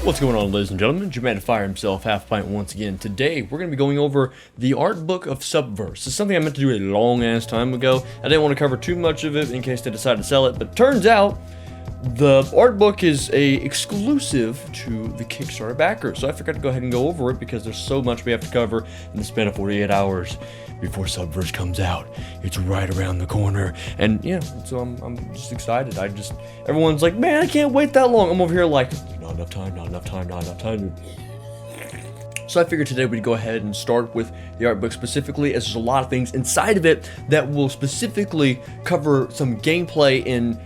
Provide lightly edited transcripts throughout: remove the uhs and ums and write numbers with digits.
What's going on, ladies and gentlemen? Fire himself, Halfpint once again. Today, we're going to be going over the art book of Subverse. It's something I meant to do a long-ass time ago. I didn't want to cover too much of it in case they decide to sell it, but turns out the art book is a exclusive to the Kickstarter backers. So I forgot to go ahead and go over it because there's so much we have to cover in the span of 48 hours before Subverse comes out. It's right around the corner, and yeah, so I'm just excited. Everyone's like, man, I can't wait that long. I'm over here like, not enough time. So I figured today we'd go ahead and start with the art book specifically, as there's a lot of things inside of it that will specifically cover some gameplay and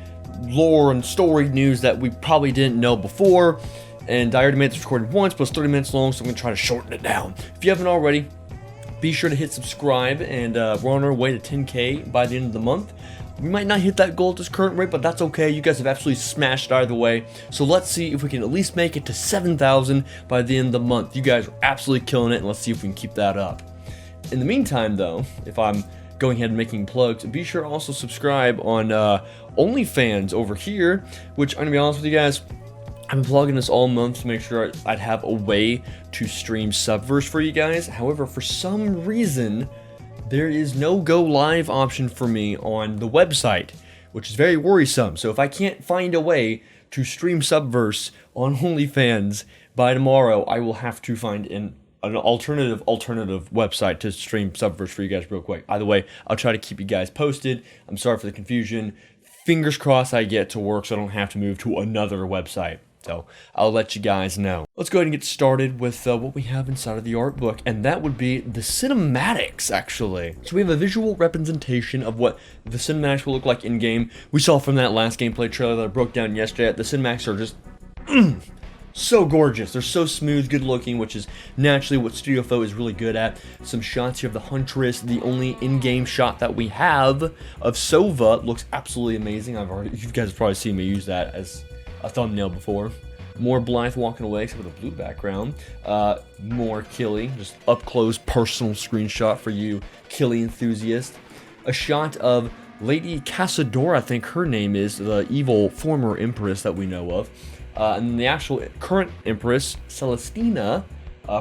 lore and story news that we probably didn't know before. And I already made this recording once, but it's 30 minutes long, so I'm gonna try to shorten it down. If you haven't already, be sure to hit subscribe, and we're on our way to 10K by the end of the month. We might not hit that goal at this current rate, but that's okay. You guys have absolutely smashed it either way. So let's see if we can at least make it to 7,000 by the end of the month. You guys are absolutely killing it, and let's see if we can keep that up. In the meantime, though, if I'm going ahead and making plugs, be sure to also subscribe on OnlyFans over here, which I'm gonna be honest with you guys, I've been plugging this all month to make sure I'd have a way to stream Subverse for you guys. However, for some reason, there is no go live option for me on the website, which is very worrisome. So if I can't find a way to stream Subverse on OnlyFans by tomorrow, I will have to find an alternative website to stream Subverse for you guys real quick. Either way, I'll try to keep you guys posted. I'm sorry for the confusion. Fingers crossed I get to work so I don't have to move to another website. So I'll let you guys know. Let's go ahead and get started with what we have inside of the art book, and that would be the cinematics, actually. So we have a visual representation of what the cinematics will look like in-game. We saw from that last gameplay trailer that I broke down yesterday, the cinematics are just so gorgeous. They're so smooth, good looking, which is naturally what Studio Fo is really good at. Some shots here of the Huntress, the only in-game shot that we have of Sova, looks absolutely amazing. You guys have probably seen me use that as a thumbnail before. More Blythe walking away, except with a blue background. More Killy, just up close personal screenshot for you Killy enthusiasts. A shot of Lady Casadora, I think her name is, the evil former empress that we know of. And the actual current empress, Celestina,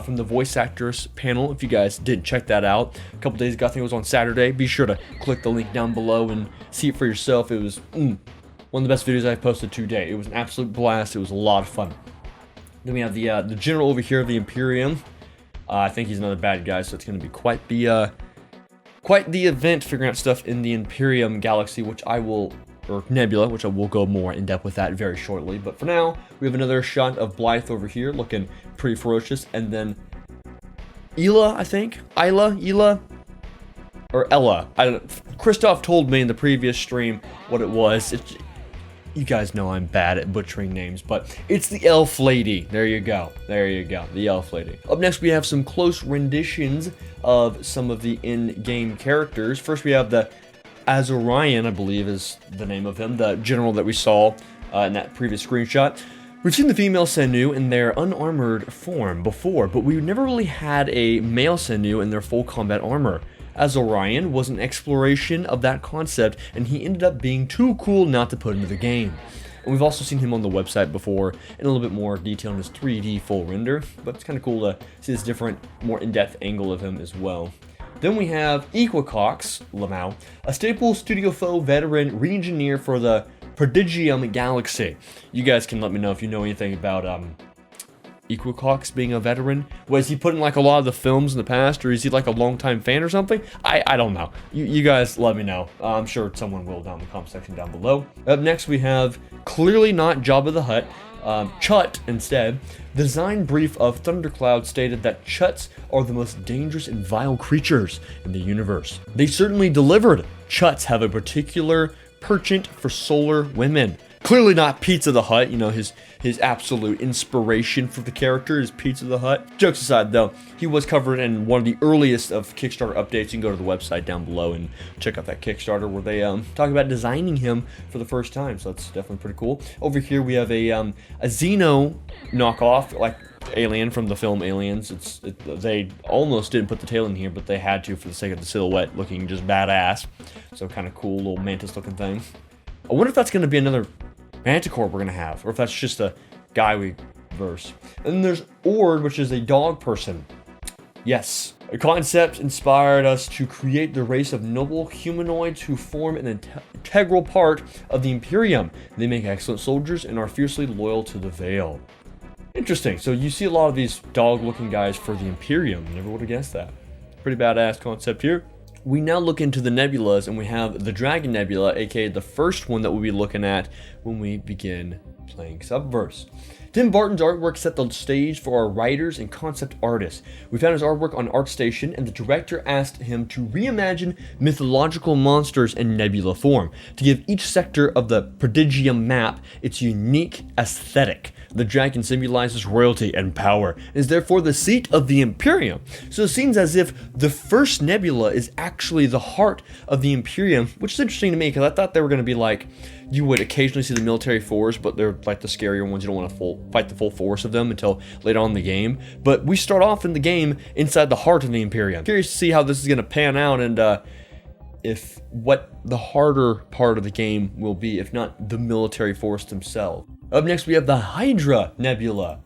from the voice actors panel. If you guys didn't check that out a couple days ago, I think it was on Saturday, be sure to click the link down below and see it for yourself. It was one of the best videos I've posted to date. It was an absolute blast. It was a lot of fun. Then we have the general over here of the Imperium. I think he's another bad guy, so it's going to be quite the event figuring out stuff in the Imperium galaxy, or Nebula, which I will go more in depth with that very shortly. But for now, we have another shot of Blythe over here, looking pretty ferocious, and then Ela, I think, or Ella. I don't know. Christoph told me in the previous stream what it was. You guys know I'm bad at butchering names, but it's the elf lady. There you go, the elf lady. Up next, we have some close renditions of some of the in-game characters. First, we have the Azorian, I believe is the name of him, the general that we saw in that previous screenshot. We've seen the female Senu in their unarmored form before, but we never really had a male Senu in their full combat armor. Azorian was an exploration of that concept, and he ended up being too cool not to put into the game. And we've also seen him on the website before in a little bit more detail in his 3D full render, but it's kind of cool to see this different, more in-depth angle of him as well. Then we have Equicox Lamau, a staple Studio Fo veteran re-engineer for the Prodigium Galaxy. You guys can let me know if you know anything about Equicox being a veteran. Was he put in like a lot of the films in the past, or is he like a longtime fan or something? I don't know. You guys let me know. I'm sure someone will down in the comment section down below. Up next we have clearly not Jabba the Hutt, Chut instead. The design brief of Thundercloud stated that Chuts are the most dangerous and vile creatures in the universe. They certainly delivered. Chuts have a particular penchant for solar women. Clearly not Pizza the Hutt, you know, his absolute inspiration for the character is Pizza the Hutt. Jokes aside though, he was covered in one of the earliest of Kickstarter updates. You can go to the website down below and check out that Kickstarter where they talk about designing him for the first time, so that's definitely pretty cool. Over here we have a Xeno knockoff, like alien from the film Aliens. They almost didn't put the tail in here, but they had to for the sake of the silhouette looking just badass. So kind of cool little mantis looking thing. I wonder if that's going to be another Manticore we're going to have, or if that's just a guy we Subverse. And then there's Ord, which is a dog person. Yes, a concept inspired us to create the race of noble humanoids who form an integral part of the Imperium. They make excellent soldiers and are fiercely loyal to the Veil. Interesting, so you see a lot of these dog-looking guys for the Imperium. Never would have guessed that. Pretty badass concept here. We now look into the nebulas, and we have the Dragon Nebula, aka the first one that we'll be looking at when we begin playing Subverse. Tim Burton's artwork set the stage for our writers and concept artists. We found his artwork on ArtStation, and the director asked him to reimagine mythological monsters in nebula form, to give each sector of the prodigium map its unique aesthetic. The dragon symbolizes royalty and power, and is therefore the seat of the Imperium. So it seems as if the first nebula is actually the heart of the Imperium, which is interesting to me, because I thought they were going to be like, you would occasionally see the military force, but they're like the scarier ones. You don't want to fight the full force of them until later on in the game. But we start off in the game inside the heart of the Imperium. Curious to see how this is going to pan out, and if what the harder part of the game will be, if not the military force themselves. Up next, we have the Hydra Nebula.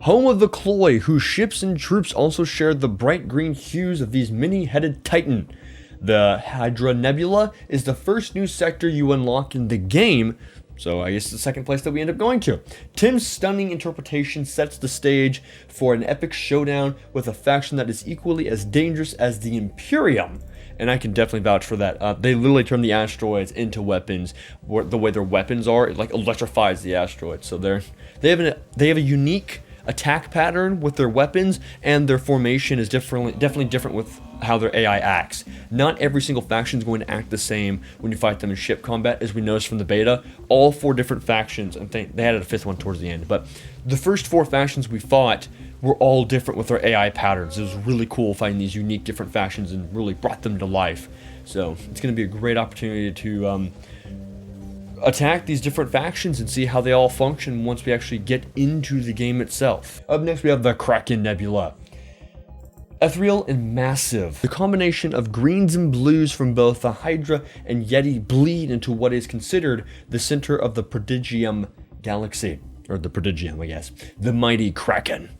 Home of the Cloy, whose ships and troops also share the bright green hues of these many-headed titan. The Hydra Nebula is the first new sector you unlock in the game, so I guess the second place that we end up going to. Tim's stunning interpretation sets the stage for an epic showdown with a faction that is equally as dangerous as the Imperium. And I can definitely vouch for that. They literally turn the asteroids into weapons. The way their weapons are, it like electrifies the asteroids. So they have a unique attack pattern with their weapons, and their formation is definitely different with how their AI acts. Not every single faction is going to act the same when you fight them in ship combat, as we noticed from the beta. All 4 different factions, and they added a 5th one towards the end, but the first 4 factions we fought were all different with their AI patterns. It was really cool finding these unique different factions and really brought them to life. So it's going to be a great opportunity to attack these different factions and see how they all function once we actually get into the game itself. Up next, we have the Griffin Nebula. Ethereal and massive. The combination of greens and blues from both the Hydra and Yeti bleed into what is considered the center of the Prodigium galaxy. Or the Prodigium, I guess. The mighty Kraken.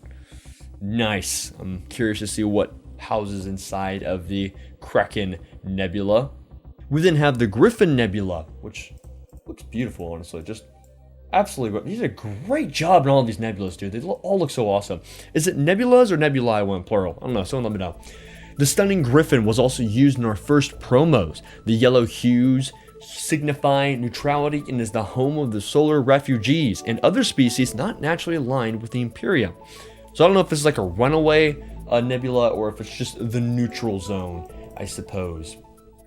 Nice. I'm curious to see what houses inside of the Griffin Nebula. We then have the Griffin Nebula, which looks beautiful, honestly. Just absolutely. He did a great job in all of these nebulas, dude. They all look so awesome. Is it nebulas or nebulae when plural? I don't know. Someone let me know. The stunning Griffin was also used in our first promos. The yellow hues signify neutrality and is the home of the solar refugees and other species not naturally aligned with the Imperium. So I don't know if this is like a runaway nebula or if it's just the neutral zone, I suppose.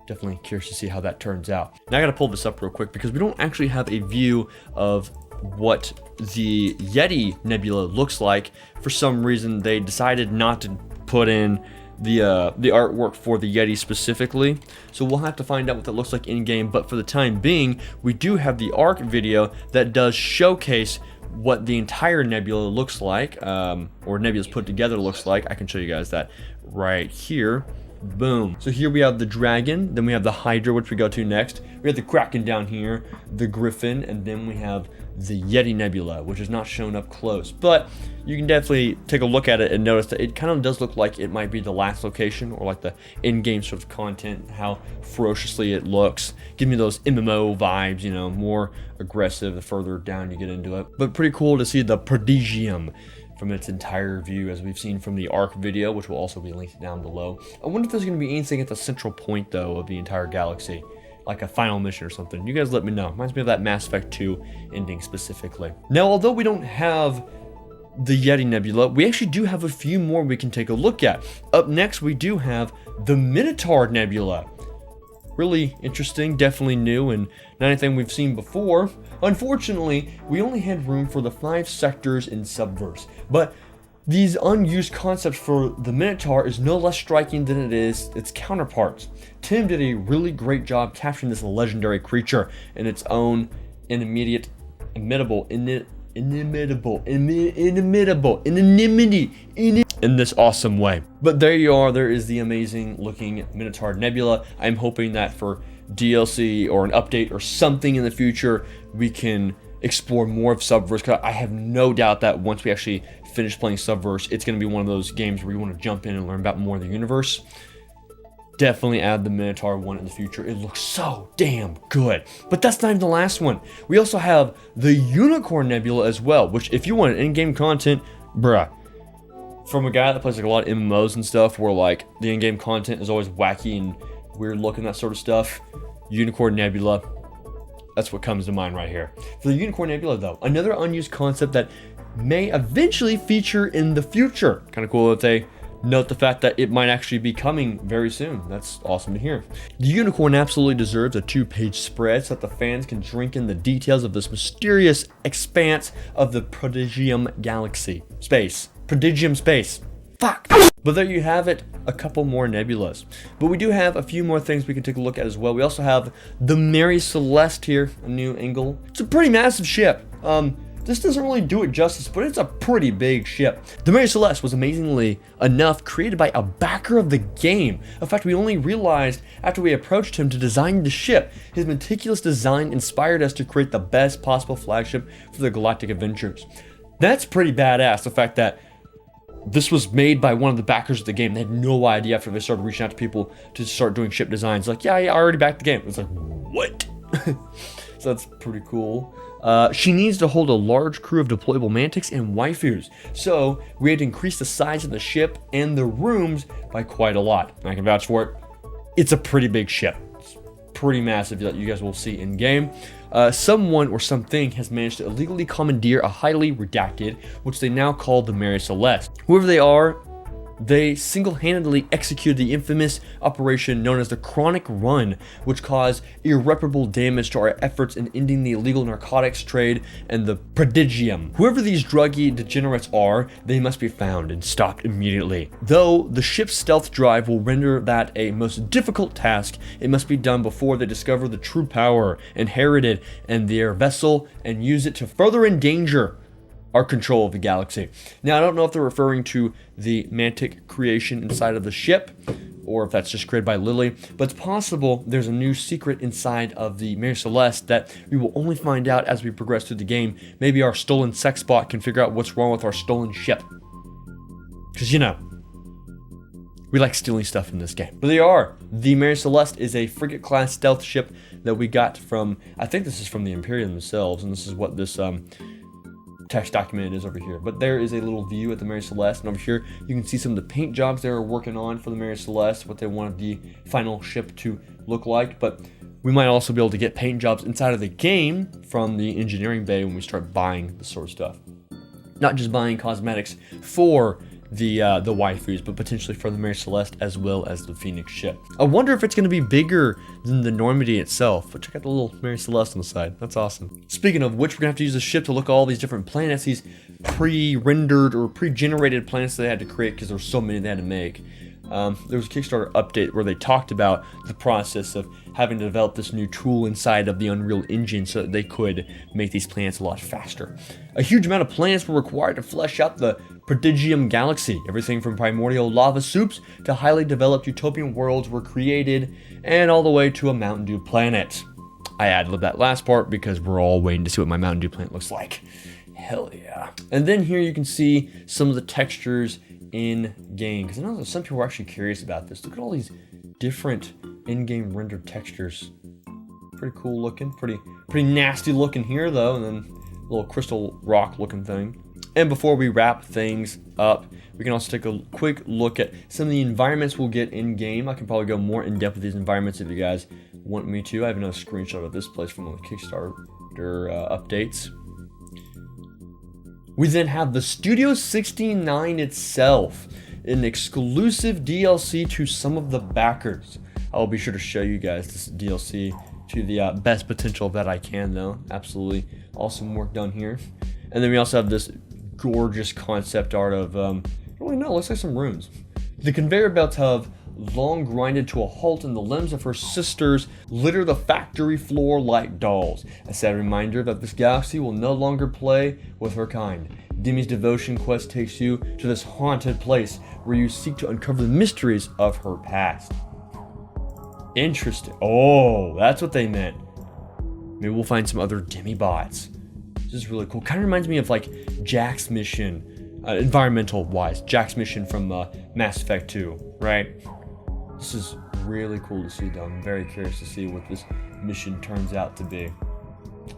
Definitely curious to see how that turns out. Now I gotta pull this up real quick because we don't actually have a view of what the Yeti Nebula looks like. For some reason, they decided not to put in the artwork for the Yeti specifically. So we'll have to find out what that looks like in game. But for the time being, we do have the ARC video that does showcase what the entire nebula looks like, or nebula's put together looks like. I can show you guys that right here. Boom. So here we have the dragon, then we have the Hydra, which we go to next. We have the Kraken down here, the Griffin, and then we have the Yeti Nebula, which is not shown up close. But you can definitely take a look at it and notice that it kind of does look like it might be the last location, or like the in-game sort of content, how ferociously it looks. Give me those MMO vibes, you know, more aggressive the further down you get into it. But pretty cool to see the Prodigium from its entire view, as we've seen from the ARC video, which will also be linked down below. I wonder if there's going to be anything at the central point, though, of the entire galaxy, like a final mission or something. You guys let me know. Reminds me of that Mass Effect 2 ending specifically. Now, although we don't have the Yeti Nebula, we actually do have a few more we can take a look at. Up next, we do have the Minotaur Nebula. Really interesting, definitely new, and not anything we've seen before. Unfortunately, we only had room for the 5 sectors in Subverse, but these unused concepts for the Minotaur is no less striking than it is its counterparts. Tim did a really great job capturing this legendary creature in its own inimitable in this awesome way. But there you are, there is the amazing looking Minotaur Nebula. I'm hoping that for DLC or an update or something in the future, we can explore more of Subverse, because I have no doubt that once we actually finish playing Subverse, it's going to be one of those games where you want to jump in and learn about more of the universe. Definitely add the Minotaur one in the future. It looks so damn good. But that's not even the last one. We also have the Unicorn Nebula as well, which if you want in-game content, bruh, from a guy that plays like a lot of MMOs and stuff where like the in-game content is always wacky and weird looking, that sort of stuff, Unicorn Nebula, that's what comes to mind right here. For the Unicorn Nebula though, another unused concept that may eventually feature in the future. Kind of cool that they note the fact that it might actually be coming very soon. That's awesome to hear. The Unicorn absolutely deserves a 2-page spread so that the fans can drink in the details of this mysterious expanse of the Prodigium Galaxy. Prodigium space. Fuck. But there you have it, a couple more nebulas. But we do have a few more things we can take a look at as well. We also have the Mary Celeste here, a new angle. It's a pretty massive ship. This doesn't really do it justice, but it's a pretty big ship. The Mary Celeste was amazingly enough created by a backer of the game. In fact, we only realized after we approached him to design the ship. His meticulous design inspired us to create the best possible flagship for the Galactic Adventures. That's pretty badass, the fact that this was made by one of the backers of the game. They had no idea after they started reaching out to people to start doing ship designs. Like, yeah, I already backed the game. It was like, what? So that's pretty cool. She needs to hold a large crew of deployable mantics and waifus. So we had to increase the size of the ship and the rooms by quite a lot. I can vouch for it. It's a pretty big ship. It's pretty massive that you guys will see in game. Someone or something has managed to illegally commandeer a highly redacted, which they now call the Mary Celeste. Whoever they are, they single-handedly executed the infamous operation known as the Chronic Run, which caused irreparable damage to our efforts in ending the illegal narcotics trade and the Prodigium. Whoever these druggy degenerates are, they must be found and stopped immediately. Though the ship's stealth drive will render that a most difficult task, it must be done before they discover the true power inherited in their vessel and use it to further endanger our control of the galaxy. Now, I don't know if they're referring to the mantic creation inside of the ship, or if that's just created by Lily, but it's possible there's a new secret inside of the Mary Celeste that we will only find out as we progress through the game. Maybe our stolen sex bot can figure out what's wrong with our stolen ship. Because, you know, we like stealing stuff in this game. But they are. The Mary Celeste is a frigate-class stealth ship that we got from, I think this is from the Imperium themselves, and this is what this text document is over here. But there is a little view at the Mary Celeste, and over here you can see some of the paint jobs they were working on for the Mary Celeste, what they wanted the final ship to look like. But we might also be able to get paint jobs inside of the game from the engineering bay when we start buying this sort of stuff. Not just buying cosmetics for the waifus, but potentially for the Mary Celeste as well as the Phoenix ship. I wonder if it's going to be bigger than the Normandy itself, but check out the little Mary Celeste on the side. That's awesome. Speaking of which, we're going to have to use the ship to look at all these different planets, these pre-rendered or pre-generated planets they had to create because there were so many they had to make. There was a Kickstarter update where they talked about the process of having to develop this new tool inside of the Unreal Engine so that they could make these planets a lot faster. A huge amount of planets were required to flesh out the Prodigium Galaxy. Everything from primordial lava soups to highly developed utopian worlds were created, and all the way to a Mountain Dew planet. I ad-libbed that last part because we're all waiting to see what my Mountain Dew planet looks like. Hell yeah. And then here you can see some of the textures in game, because I know that some people are actually curious about this. Look at all these different in-game rendered textures. Pretty cool looking, pretty nasty looking here though, and then a little crystal rock looking thing. And before we wrap things up, we can also take a quick look at some of the environments we'll get in game. I can probably go more in depth with these environments if you guys want me to. I have another screenshot of this place from one of the Kickstarter updates. We then have the Studio 69 itself, an exclusive DLC to some of the backers. I'll be sure to show you guys this DLC to the best potential that I can though. Absolutely awesome work done here. And then we also have this gorgeous concept art of, I don't really know, looks like some runes. The conveyor belts have long grinded to a halt, and the limbs of her sisters litter the factory floor like dolls. A sad reminder that this galaxy will no longer play with her kind. Demi's devotion quest takes you to this haunted place where you seek to uncover the mysteries of her past. Interesting. Oh, that's what they meant. Maybe we'll find some other demibots This is really cool. Kind of reminds me of like Jack's mission, environmental wise, Jack's mission from Mass Effect 2, right? This is really cool to see though. I'm very curious to see what this mission turns out to be.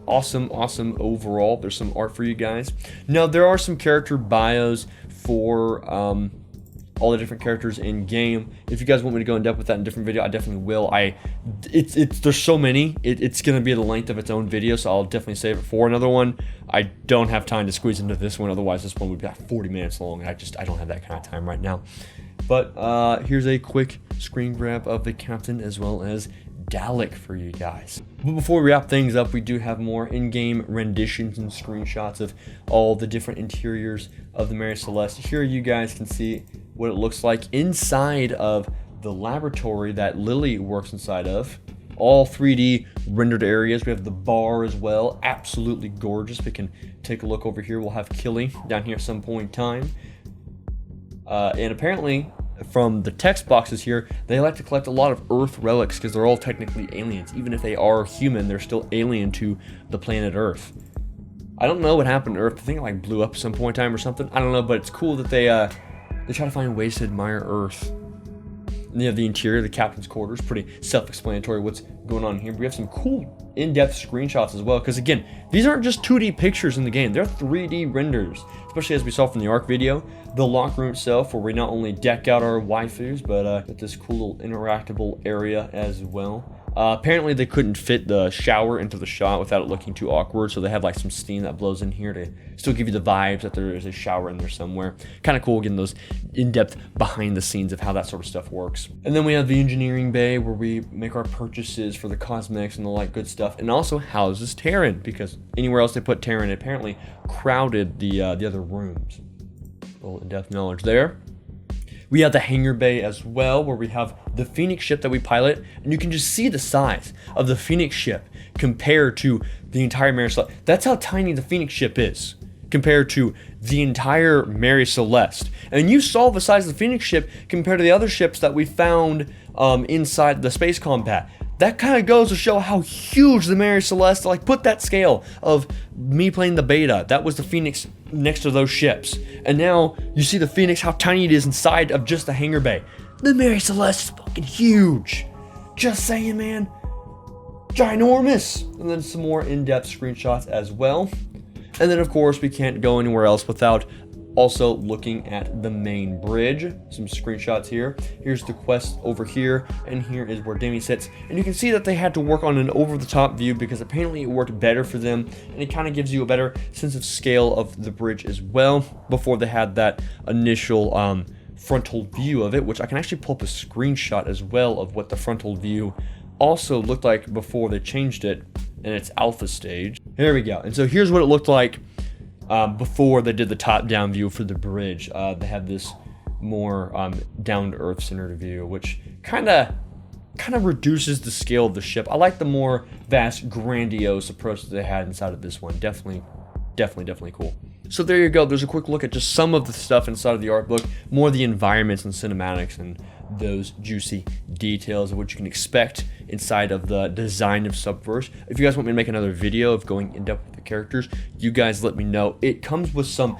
Awesome overall. There's some art for you guys. Now there are some character bios for all the different characters in game. If you guys want me to go in depth with that in a different video, I definitely will. There's so many. It's gonna be the length of its own video, so I'll definitely save it for another one. I don't have time to squeeze into this one, otherwise this one would be like 40 minutes long, and I don't have that kind of time right now. But here's a quick screen grab of the captain as well as Dalek for you guys. But before we wrap things up, we do have more in-game renditions and screenshots of all the different interiors of the Mary Celeste. Here you guys can see what it looks like inside of the laboratory that Lily works inside of. All 3D rendered areas. We have the bar as well, absolutely gorgeous. We can take a look over here. We'll have Killy down here at some point in time. And apparently, from the text boxes here, they like to collect a lot of Earth relics because they're all technically aliens. Even if they are human, they're still alien to the planet Earth. I don't know what happened to Earth. I think it like blew up at some point in time or something. I don't know, but it's cool that they try to find ways to admire Earth. And you have the interior, the captain's quarters, pretty self-explanatory what's going on here. But we have some cool in-depth screenshots as well, because again, these aren't just 2D pictures in the game, they're 3D renders, especially as we saw from the ARC video. The locker room itself, where we not only deck out our waifus, but get this cool little interactable area as well. Apparently they couldn't fit the shower into the shot without it looking too awkward, so they have like some steam that blows in here to still give you the vibes that there is a shower in there somewhere. Kind of cool getting those in-depth behind the scenes of how that sort of stuff works. And then we have the engineering bay where we make our purchases for the cosmetics and the like good stuff, and also houses Terran, because anywhere else they put Terran, it apparently crowded the other rooms. A little in-depth knowledge there. We have the hangar bay as well, where we have the Phoenix ship that we pilot, and you can just see the size of the Phoenix ship compared to the entire Mary Celeste. That's how tiny the Phoenix ship is compared to the entire Mary Celeste. And you saw the size of the Phoenix ship compared to the other ships that we found inside the space combat. That kind of goes to show how huge the Mary Celeste, like put that scale of me playing the beta, that was the Phoenix next to those ships. And now you see the Phoenix, how tiny it is inside of just the hangar bay. The Mary Celeste is fucking huge. Just saying, man. Ginormous. And then some more in-depth screenshots as well. And then of course we can't go anywhere else without also looking at the main bridge. Some screenshots here. Here's the quest over here, and here is where Demi sits. And you can see that they had to work on an over-the-top view because apparently it worked better for them, and it kind of gives you a better sense of scale of the bridge as well before they had that initial frontal view of it, which I can actually pull up a screenshot as well of what the frontal view also looked like before they changed it in its alpha stage. There we go. And so here's what it looked like before they did the top-down view for the bridge. They had this more down-to-earth centered view, which kind of reduces the scale of the ship. I like the more vast, grandiose approach that they had inside of this one. Definitely cool. So there you go. There's a quick look at just some of the stuff inside of the art book, more of the environments and cinematics and those juicy details of what you can expect inside of the design of Subverse. If you guys want me to make another video of going in depth with the characters, you guys let me know. It comes with some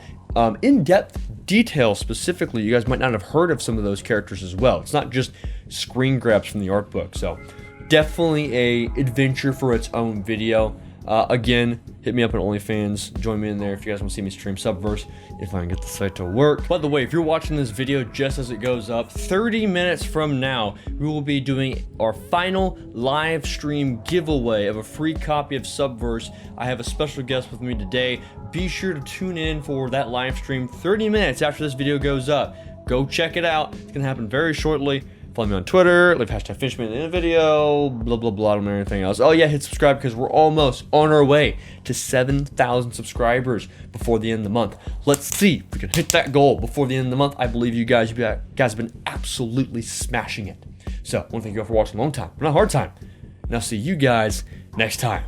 in-depth detail specifically. You guys might not have heard of some of those characters as well. It's not just screen grabs from the art book. So definitely a adventure for its own video. Again, hit me up on OnlyFans. Join me in there if you guys want to see me stream Subverse, if I can get the site to work. By the way, if you're watching this video just as it goes up, 30 minutes from now, we will be doing our final live stream giveaway of a free copy of Subverse. I have a special guest with me today. Be sure to tune in for that live stream 30 minutes after this video goes up. Go check it out. It's going to happen very shortly. Follow me on Twitter, leave hashtag FinishMe in the video, blah, blah, blah, I don't know anything else. Oh yeah, hit subscribe because we're almost on our way to 7,000 subscribers before the end of the month. Let's see if we can hit that goal before the end of the month. I believe you guys have been absolutely smashing it. So, I want to thank you all for watching a long time, but not a hard time. And I'll see you guys next time.